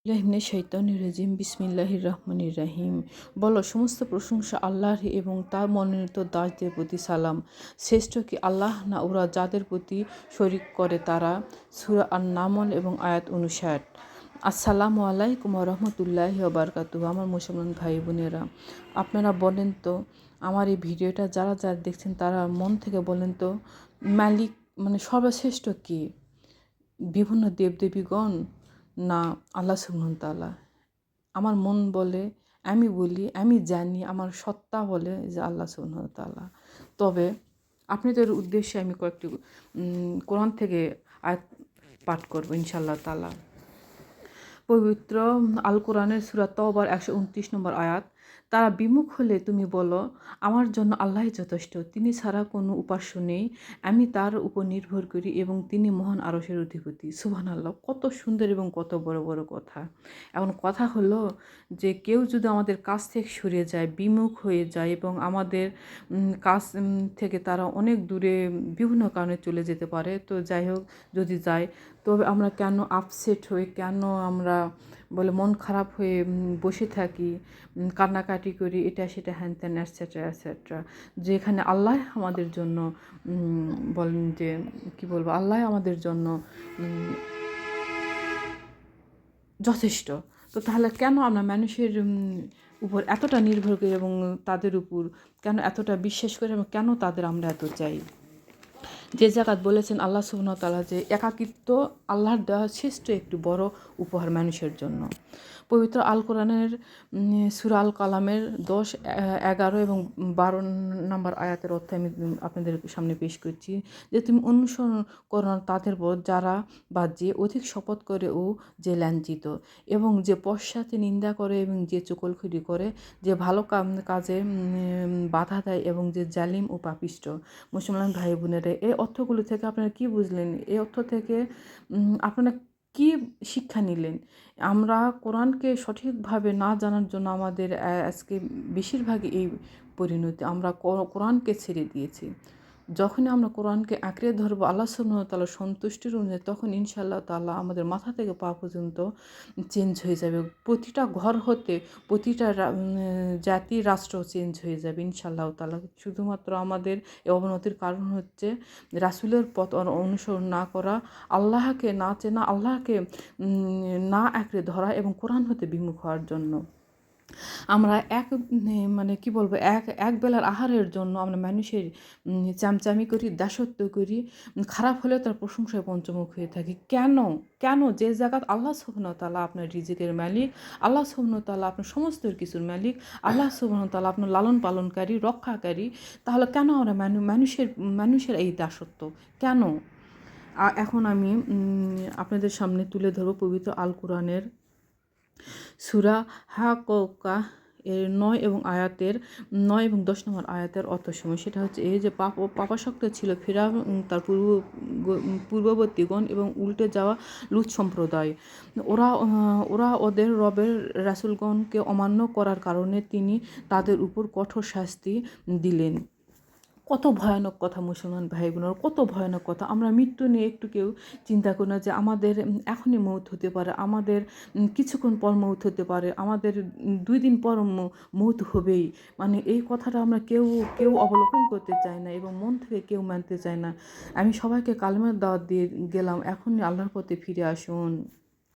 মিনাশ শাইতানির রাজিম বিসমিল্লাহির রহমানির রহিম। বলো, সমস্ত প্রশংসা আল্লাহর এবং তার মনোনীত দাসদের প্রতি সালাম। শ্রেষ্ঠ কি আল্লাহ, না ওরা যাদের প্রতি শরিক করে তারা? সূরা আন-নামল এবং আয়াত 59। আসসালামু আলাইকুম রহমতুল্লাহি ওয়াবারাকাতুহু। আমার মুসলমান ভাই বোনেরা, আপনারা বলেন তো, আমার এই ভিডিওটা যারা যারা দেখছেন তারা মন থেকে বলেন তো, মালিক মানে সর্বশ্রেষ্ঠ কি? বিভিন্ন দেবদেবীগণ, না আল্লাহ সুবহানাহু ওয়া তাআলা? আমার মন বলে, আমি বলি, আমি জানি, আমার সত্তা বলে যে আল্লাহ সুবহানাহু ওয়া তাআলা। তবে আপনাদের উদ্দেশ্যে আমি কয়েকটি কোরআন থেকে আয়াত পাঠ করবো ইনশাআল্লাহ তাআলা। পবিত্র আল কোরআনের সূরা তওবার 129 নম্বর আয়াত। তারা বিমুখ হলে তুমি বলো, আমার জন্য আল্লাহই যথেষ্ট, তিনি ছাড়া কোনো উপাস্য নেই, আমি তার উপর নির্ভর করি এবং তিনি মহান আরশের অধিপতি। সুবহানাল্লাহ, কত সুন্দর এবং কত বড় বড় কথা। এখন কথা হলো যে কেউ যদি আমাদের কাছ থেকে সরে যায়, বিমুখ হয়ে যায় এবং আমাদের কাছ থেকে তারা অনেক দূরে বিভিন্ন কারণে চলে যেতে পারে, তো যাই হোক, যদি যায়, তবে আমরা কেন আপসেট হই, কেন আমরা বলে মন খারাপ হয়ে বসে থাকি, কান্নাকাটি করি, এটা সেটা হ্যান ত্যান অ্যাটসেট্রা অ্যাটসেট্রা, যেখানে আল্লাহ আমাদের জন্য বলেন যে কি বলবো, আল্লাহ আমাদের জন্য যথেষ্ট। তো তাহলে কেন আমরা মানুষের উপর এতটা নির্ভর করি এবং তাদের উপর কেন এতটা বিশ্বাস করি এবং কেন তাদের আমরা এত চাই? যে জায়গাত বলেছেন আল্লাহ সুবহানাহু ওয়া তাআলা যে একাকিত্ব আল্লাহর দেওয়া শ্রেষ্ঠ একটি বড় উপহার মানুষের জন্য। পবিত্র আল কোরআনের সূরা আল কালামের 10, 11 এবং 12 নম্বর আয়াতের অর্থ আমি আপনাদের সামনে পেশ করছি যে তুমি অনুসরণ করো না তাদের পর যারা বা যে অধিক শপথ করে ও যে লাঞ্ছিত এবং যে পশ্চাতে নিন্দা করে এবং যে চুগলখড়ি করে, যে ভালো কাজে বাধা দেয় এবং যে জালিম ও পাপিষ্ঠ। মুসলমান ভাই বোনেরা, এই অর্থগুলো থেকে আপনারা কি বুঝলেন? এই অর্থ থেকে আপনারা কি শিক্ষা নিলেন? আমরা কোরআনকে সঠিকভাবে না জানার জন্য আমাদের আজকে বেশিরভাগই এই পরিণতি। আমরা কোরআনকে ছেড়ে দিয়েছি। যখনই আমরা কোরআনকে আঁকড়ে ধরবো আল্লাহ সুবহানাহু ওয়া তাআলার সন্তুষ্টির অনুযায়ী, তখন ইনশাআল্লাহ তাআলা আমাদের মাথা থেকে পা পর্যন্ত চেঞ্জ হয়ে যাবে। প্রতিটা ঘর হতে প্রতিটা জাতি রাষ্ট্র চেঞ্জ হয়ে যাবে ইনশাআল্লাহ তাআলা। শুধুমাত্র আমাদের এই অবনতির কারণ হচ্ছে রাসূলের পথ অনুসরণ না করা, আল্লাহকে না চেনা, আল্লাহকে না আঁকড়ে ধরা এবং কোরআন হতে বিমুখ হওয়ার জন্য। আমরা মানে কি বলবো, এক বেলার আহারের জন্য আমরা মানুষের চামচামি করি, দাসত্ব করি, খারাপ হলেও তার প্রশংসায় পঞ্চমুখ হয়ে থাকি। কেন? যে জায়গাত আল্লাহ সুবহানাহু ওয়া তাআলা আপনার রিজিকের মালিক, আল্লাহ সুবহানাহু ওয়া তাআলা আপনার সমস্ত কিছুর মালিক, আল্লাহ সুবহানাহু ওয়া তাআলা আপনার লালন পালনকারী, রক্ষাকারী, তাহলে কেন আমরা মানুষের এই দাসত্ব কেন? এখন আমি আপনাদের সামনে তুলে ধরব পবিত্র আল কোরআনের সূরা হাক্কাহ এর 9 এবং 10 নম্বর আয়াতের অর্থসময়। সেটা হচ্ছে এই যে পাপাসক্ত ছিল ফিরআউন তার পূর্ববর্তীগণ এবং উল্টে যাওয়া লূত সম্প্রদায়। ওরা ওদের রবের রাসূলগণকে অমান্য করার কারণে তিনি তাদের উপর কঠোর শাস্তি দিলেন। কত ভয়ানক কথা মুসলমান ভাই বোনেরা, কত ভয়ানক কথা। আমরা মৃত্যু নিয়ে একটু কেউ চিন্তা করি না যে আমাদের এখনই মৌত হতে পারে, আমাদের কিছুক্ষণ পর মৌত হতে পারে, আমাদের 2 দিন পর মৌত হবেই। মানে এই কথাটা আমরা কেউ অবলোকন করতে চাই না এবং মন থেকে কেউ মানতে চায় না। আমি সবাইকে কালেমার দাওয়াত দিয়ে গেলাম, এখনই আল্লাহর পথে ফিরে আসুন।